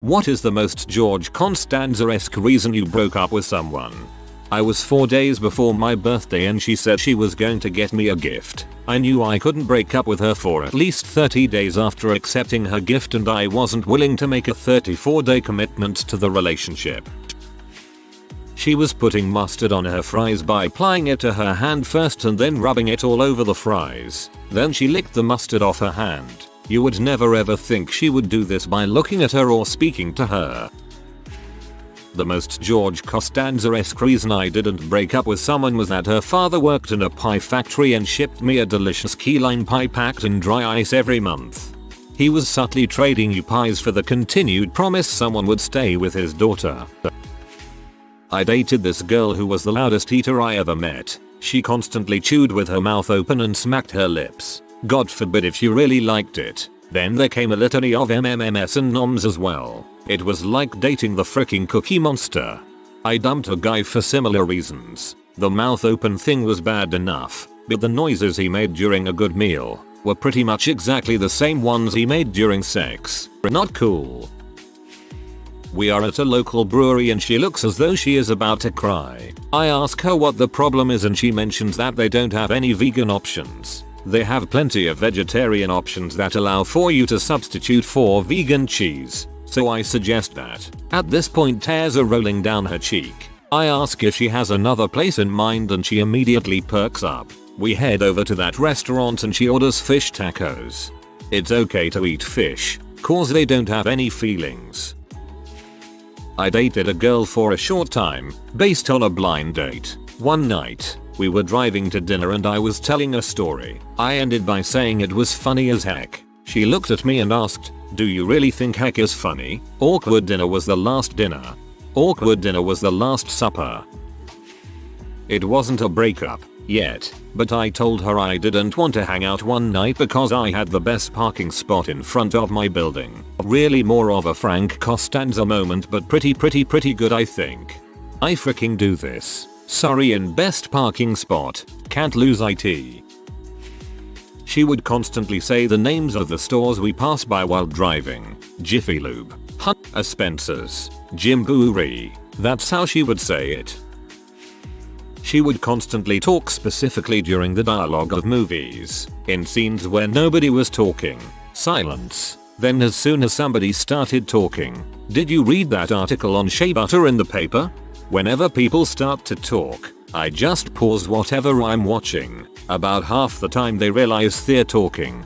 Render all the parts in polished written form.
What is the most George Costanza-esque reason you broke up with someone? I was 4 days before my birthday and she said she was going to get me a gift. I knew I couldn't break up with her for at least 30 days after accepting her gift, and I wasn't willing to make a 34-day commitment to the relationship. She was putting mustard on her fries by applying it to her hand first and then rubbing it all over the fries. Then she licked the mustard off her hand. You would never ever think she would do this by looking at her or speaking to her. The most George Costanza-esque reason I didn't break up with someone was that her father worked in a pie factory and shipped me a delicious key lime pie packed in dry ice every month. He was subtly trading you pies for the continued promise someone would stay with his daughter. I dated this girl who was the loudest eater I ever met. She constantly chewed with her mouth open and smacked her lips. God forbid if she really liked it. Then there came a litany of MMMS and noms as well. It was like dating the freaking Cookie Monster. I dumped a guy for similar reasons. The mouth open thing was bad enough, but the noises he made during a good meal were pretty much exactly the same ones he made during sex. Not cool. We are at a local brewery and she looks as though she is about to cry. I ask her what the problem is and she mentions that they don't have any vegan options. They have plenty of vegetarian options that allow for you to substitute for vegan cheese. So I suggest that. At this point tears are rolling down her cheek. I ask if she has another place in mind and she immediately perks up. We head over to that restaurant and she orders fish tacos. It's okay to eat fish, cause they don't have any feelings. I dated a girl for a short time, based on a blind date. One night, we were driving to dinner and I was telling a story. I ended by saying it was funny as heck. She looked at me and asked, "Do you really think heck is funny?" Awkward dinner was the last dinner. Awkward dinner was the last supper. It wasn't a breakup yet, but I told her I didn't want to hang out one night because I had the best parking spot in front of my building. Really more of a Frank Costanza moment, but pretty good I think. I freaking do this. Sorry, in best parking spot, can't lose it. She would constantly say the names of the stores we pass by while driving. Jiffy Lube, a Spencer's, Jimboori. That's how she would say it. She would constantly talk specifically during the dialogue of movies. In scenes where nobody was talking, silence. Then as soon as somebody started talking, "Did you read that article on shea butter in the paper?" Whenever people start to talk, I just pause whatever I'm watching. About half the time they realize they're talking.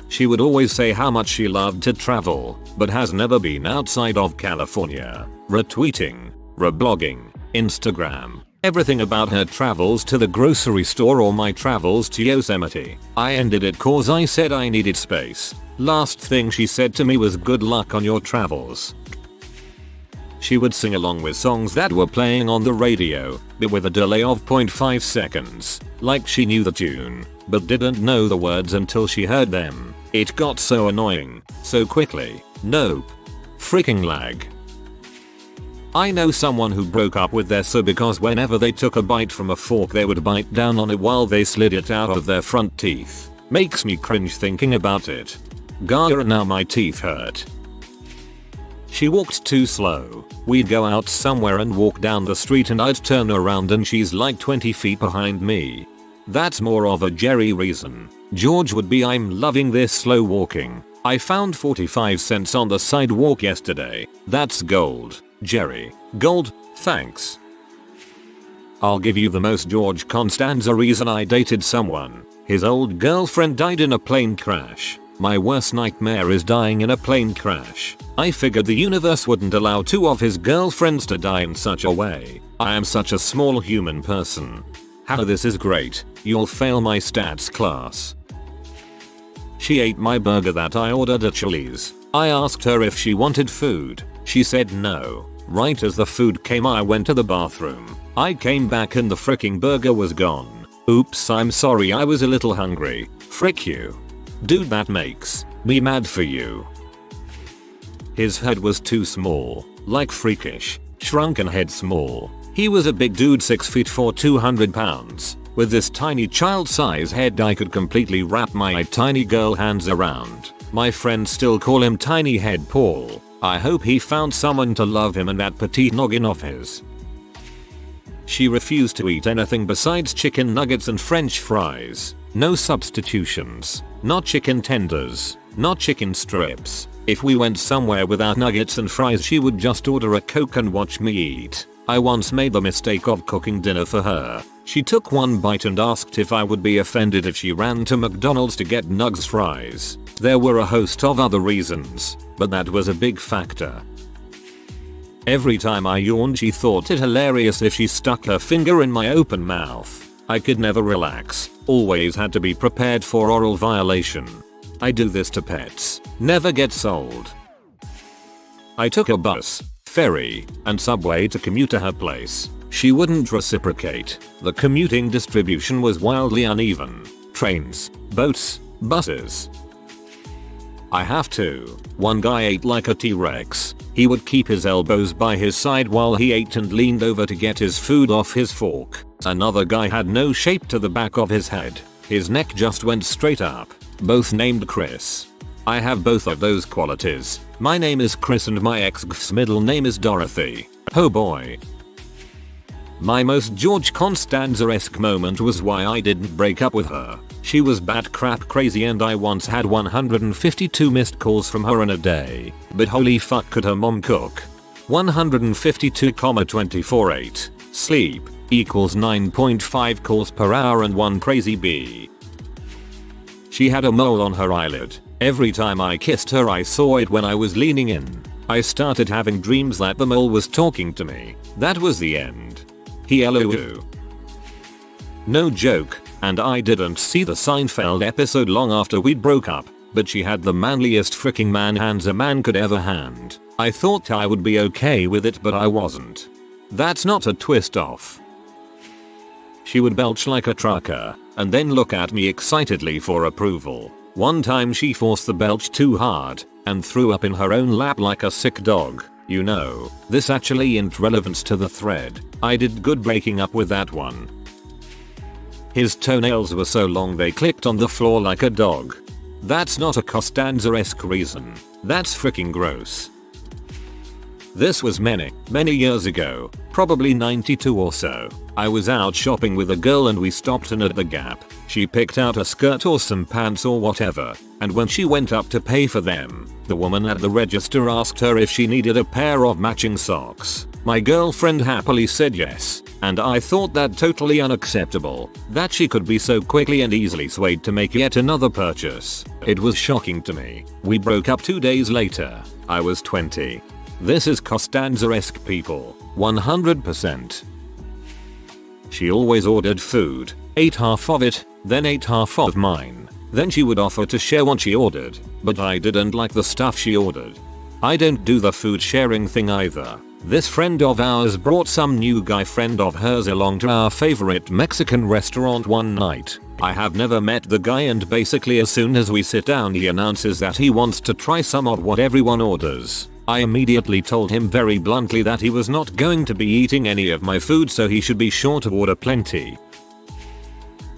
She would always say how much she loved to travel, but has never been outside of California. Retweeting, reblogging, Instagram, everything about her travels to the grocery store or my travels to Yosemite. I ended it cause I said I needed space. Last thing she said to me was good luck on your travels. She would sing along with songs that were playing on the radio, but with a delay of 0.5 seconds, like she knew the tune, but didn't know the words until she heard them. It got so annoying, so quickly. Nope. Freaking lag. I know someone who broke up with their so because whenever they took a bite from a fork they would bite down on it while they slid it out of their front teeth. Makes me cringe thinking about it. Gaia, now my teeth hurt. She walked too slow. We'd go out somewhere and walk down the street and I'd turn around and she's like 20 feet behind me. That's more of a Jerry reason. George would be, "I'm loving this slow walking. I found 45 cents on the sidewalk yesterday. That's gold. Jerry. Gold, thanks." I'll give you the most George Costanza reason I dated someone. His old girlfriend died in a plane crash. My worst nightmare is dying in a plane crash. I figured the universe wouldn't allow two of his girlfriends to die in such a way. I am such a small human person. How this is great. You'll fail my stats class. She ate my burger that I ordered at Chili's. I asked her if she wanted food. She said no. Right as the food came I went to the bathroom. I came back and the freaking burger was gone. Oops, I'm sorry, I was a little hungry. Frick you. Dude, that makes me mad for you. His head was too small, like freakish, shrunken head small. He was a big dude, 6 feet 4, 200 pounds. With this tiny child size head I could completely wrap my tiny girl hands around. My friends still call him Tiny Head Paul. I hope he found someone to love him and that petite noggin of his. She refused to eat anything besides chicken nuggets and french fries. No substitutions. Not chicken tenders. Not chicken strips. If we went somewhere without nuggets and fries, she would just order a Coke and watch me eat. I once made the mistake of cooking dinner for her. She took one bite and asked if I would be offended if she ran to McDonald's to get nugs fries. There were a host of other reasons, but that was a big factor. Every time I yawned, she thought it hilarious if she stuck her finger in my open mouth. I could never relax, always had to be prepared for oral violation. I do this to pets, never gets old. I took a bus, ferry, and subway to commute to her place. She wouldn't reciprocate. The commuting distribution was wildly uneven. Trains, boats, buses. I have to. One guy ate like a T-Rex. He would keep his elbows by his side while he ate and leaned over to get his food off his fork. Another guy had no shape to the back of his head. His neck just went straight up. Both named Chris. I have both of those qualities. My name is Chris and my ex-gf's middle name is Dorothy. Oh boy. My most George Constanza-esque moment was why I didn't break up with her. She was bat crap crazy and I once had 152 missed calls from her in a day. But holy fuck, could her mom cook. 152,24.8. Sleep equals 9.5 calls per hour and one crazy bee. She had a mole on her eyelid. Every time I kissed her I saw it when I was leaning in. I started having dreams that the mole was talking to me. That was the end. Hello. No joke, and I didn't see the Seinfeld episode long after we broke up, but she had the manliest freaking man hands a man could ever hand. I thought I would be okay with it, but I wasn't. That's not a twist off. She would belch like a trucker, and then look at me excitedly for approval. One time she forced the belch too hard, and threw up in her own lap like a sick dog. You know, this actually ain't relevant to the thread. I did good breaking up with that one. His toenails were so long they clicked on the floor like a dog. That's not a Costanza-esque reason. That's freaking gross. This was many years ago, probably 92 or so. I was out shopping with a girl and we stopped in at the Gap. She picked out a skirt or some pants or whatever, and when she went up to pay for them, the woman at the register asked her if she needed a pair of matching socks. My girlfriend happily said yes, and I thought that totally unacceptable, that she could be so quickly and easily swayed to make yet another purchase. It was shocking to me. We broke up 2 days later. I was 20. This is Costanza-esque people, 100%. She always ordered food, ate half of it, then ate half of mine. Then she would offer to share what she ordered, but I didn't like the stuff she ordered. I don't do the food sharing thing either. This friend of ours brought some new guy friend of hers along to our favorite Mexican restaurant one night. I have never met the guy and basically as soon as we sit down he announces that he wants to try some of what everyone orders. I immediately told him very bluntly that he was not going to be eating any of my food, so he should be sure to order plenty.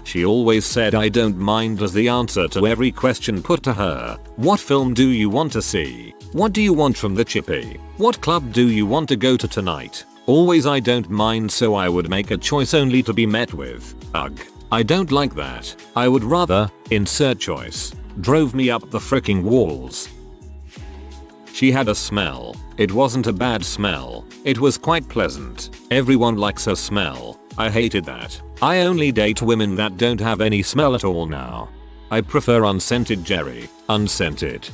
She always said I don't mind as the answer to every question put to her. What film do you want to see? What do you want from the chippy? What club do you want to go to tonight? Always I don't mind, so I would make a choice only to be met with, ugh. I don't like that. I would rather, insert choice. Drove me up the fricking walls. She had a smell. It wasn't a bad smell. It was quite pleasant. Everyone likes a smell. I hated that. I only date women that don't have any smell at all now. I prefer unscented Jerry. Unscented.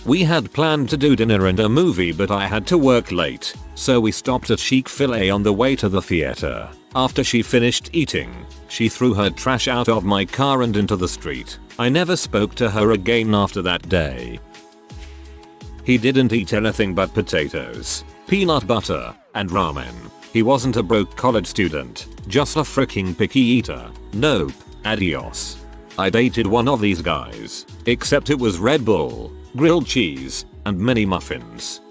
We had planned to do dinner and a movie, but I had to work late, so we stopped at Chick-fil-A on the way to the theater. After she finished eating, she threw her trash out of my car and into the street. I never spoke to her again after that day. He didn't eat anything but potatoes, peanut butter, and ramen. He wasn't a broke college student, just a freaking picky eater. Nope, adios. I dated one of these guys, except it was Red Bull, grilled cheese, and mini muffins.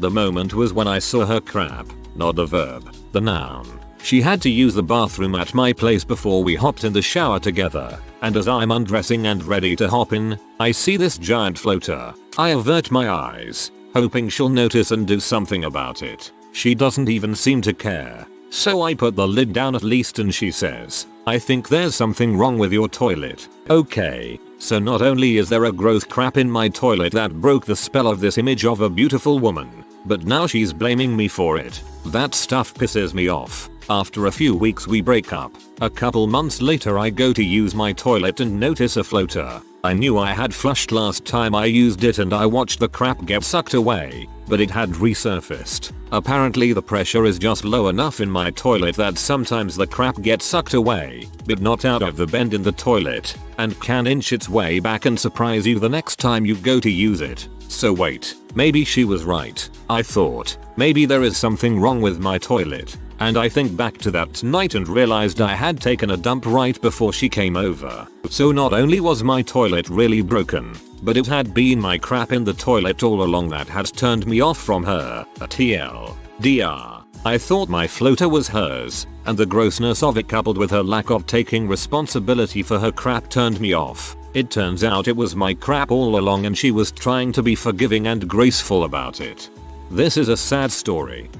The moment was when I saw her crap, not the verb, the noun. She had to use the bathroom at my place before we hopped in the shower together. and as I'm undressing and ready to hop in, I see this giant floater. I avert my eyes, hoping she'll notice and do something about it. She doesn't even seem to care. So I put the lid down at least and she says, "I think there's something wrong with your toilet." Okay, so not only is there a growth crap in my toilet that broke the spell of this image of a beautiful woman, but now she's blaming me for it. That stuff pisses me off. After a few weeks we break up. A couple months later I go to use my toilet and notice a floater. I knew I had flushed last time I used it and I watched the crap get sucked away, but it had resurfaced. Apparently the pressure is just low enough in my toilet that sometimes the crap gets sucked away, but not out of the bend in the toilet, and can inch its way back and surprise you the next time you go to use it. So wait, maybe she was right. I thought, maybe there is something wrong with my toilet. And I think back to that night and realized I had taken a dump right before she came over. So not only was my toilet really broken, but it had been my crap in the toilet all along that had turned me off from her. TLDR. I thought my floater was hers, and the grossness of it coupled with her lack of taking responsibility for her crap turned me off. It turns out it was my crap all along and she was trying to be forgiving and graceful about it. This is a sad story.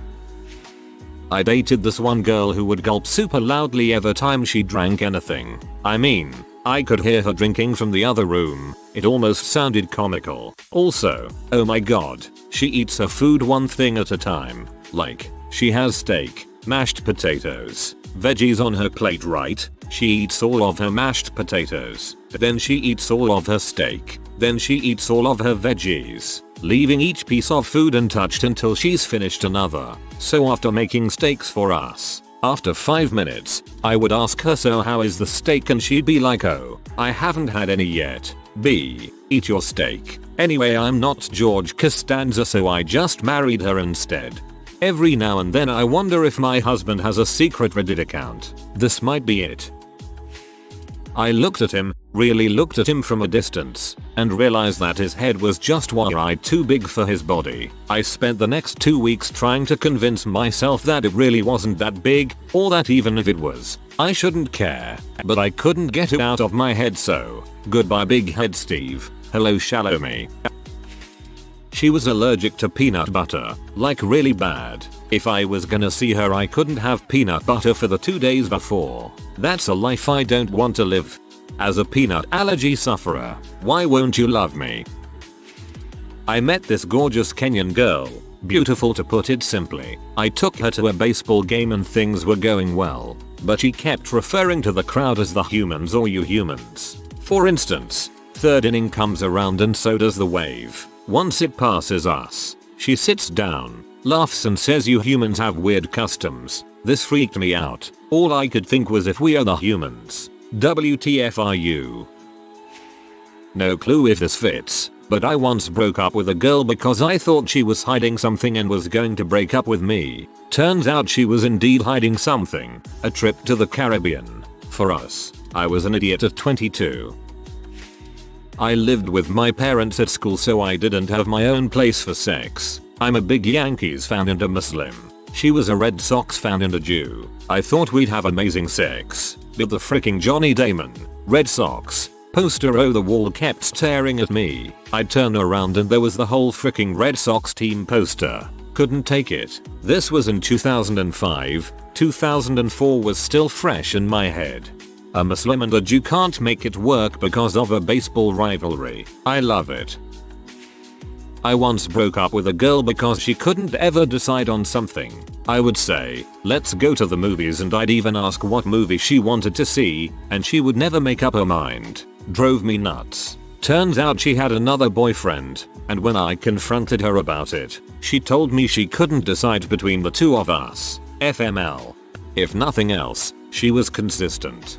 I dated this one girl who would gulp super loudly every time she drank anything. I mean, I could hear her drinking from the other room. It almost sounded comical. Also, oh my god, she eats her food one thing at a time. Like, she has steak, mashed potatoes, veggies on her plate, right? She eats all of her mashed potatoes. Then she eats all of her steak. Then she eats all of her veggies, leaving each piece of food untouched until she's finished another. So after making steaks for us, after 5 minutes, I would ask her, "So how is the steak?" and she'd be like, "Oh, I haven't had any yet." B. Eat your steak. Anyway, I'm not George Costanza, so I just married her instead. Every now and then I wonder if my husband has a secret Reddit account. This might be it. I looked at him, really looked at him from a distance, and realized that his head was just wide too big for his body. I spent the next 2 weeks trying to convince myself that it really wasn't that big, or that even if it was, I shouldn't care. But I couldn't get it out of my head, so goodbye big head Steve. Hello shallow me. She was allergic to peanut butter, like really bad. If I was gonna see her I couldn't have peanut butter for the 2 days before. That's a life I don't want to live. As a peanut allergy sufferer, why won't you love me? I met this gorgeous Kenyan girl, beautiful to put it simply. I took her to a baseball game and things were going well, but she kept referring to the crowd as the humans or you humans. For instance, third inning comes around and so does the wave. Once it passes us, she sits down, laughs and says you humans have weird customs. This freaked me out. All I could think was if we are the humans. WTF are you? No clue if this fits, but I once broke up with a girl because I thought she was hiding something and was going to break up with me. Turns out she was indeed hiding something. A trip to the Caribbean. For us, I was an idiot at 22. I lived with my parents at school, so I didn't have my own place for sex. I'm a big Yankees fan and a Muslim. She was a Red Sox fan and a Jew. I thought we'd have amazing sex, but the freaking Johnny Damon, Red Sox, poster on the wall kept staring at me. I'd turn around and there was the whole freaking Red Sox team poster. Couldn't take it. This was in 2005. 2004 was still fresh in my head. A Muslim and a Jew can't make it work because of a baseball rivalry. I love it. I once broke up with a girl because she couldn't ever decide on something. I would say, "Let's go to the movies," and I'd even ask what movie she wanted to see, and she would never make up her mind. Drove me nuts. Turns out she had another boyfriend, and when I confronted her about it, she told me she couldn't decide between the two of us. FML. If nothing else, she was consistent.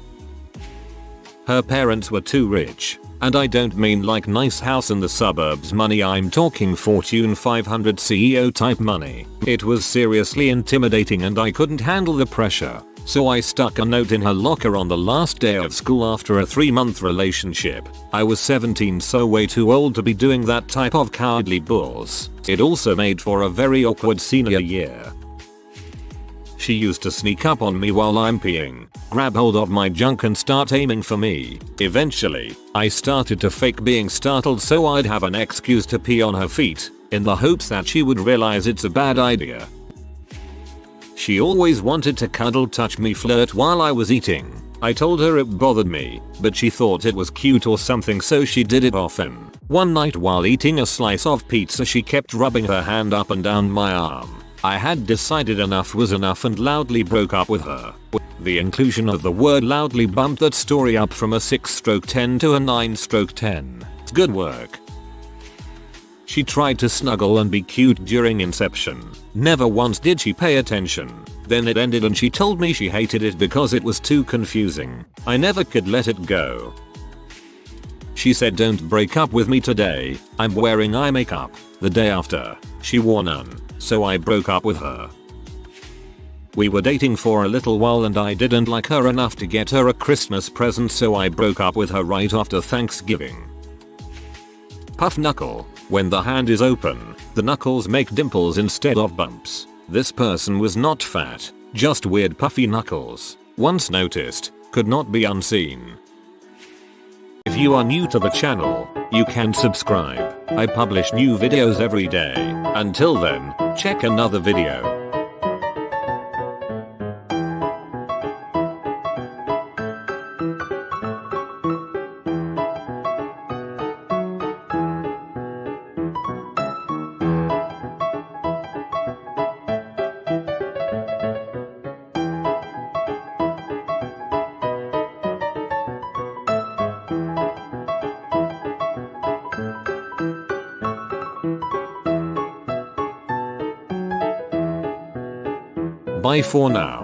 Her parents were too rich, and I don't mean like nice house in the suburbs money, I'm talking Fortune 500 CEO type money. It was seriously intimidating and I couldn't handle the pressure, so I stuck a note in her locker on the last day of school after a 3-month relationship. I was 17, so way too old to be doing that type of cowardly bulls. It also made for a very awkward senior year. She used to sneak up on me while I'm peeing, grab hold of my junk and start aiming for me. Eventually, I started to fake being startled so I'd have an excuse to pee on her feet, in the hopes that she would realize it's a bad idea. She always wanted to cuddle, touch me, flirt while I was eating. I told her it bothered me, but she thought it was cute or something, so she did it often. One night while eating a slice of pizza, she kept rubbing her hand up and down my arm. I had decided enough was enough and loudly broke up with her. The inclusion of the word loudly bumped that story up from a 6/10 to a 9/10. Good work. She tried to snuggle and be cute during inception. Never once did she pay attention. Then it ended and she told me she hated it because it was too confusing. I never could let it go. She said, "Don't break up with me today, I'm wearing eye makeup." The day after, she wore none, so I broke up with her. We were dating for a little while and I didn't like her enough to get her a Christmas present, so I broke up with her right after Thanksgiving. Puff knuckle. When the hand is open, the knuckles make dimples instead of bumps. This person was not fat, just weird puffy knuckles. Once noticed, could not be unseen. If you are new to the channel, you can subscribe. I publish new videos every day. Until then, check another video. Bye for now.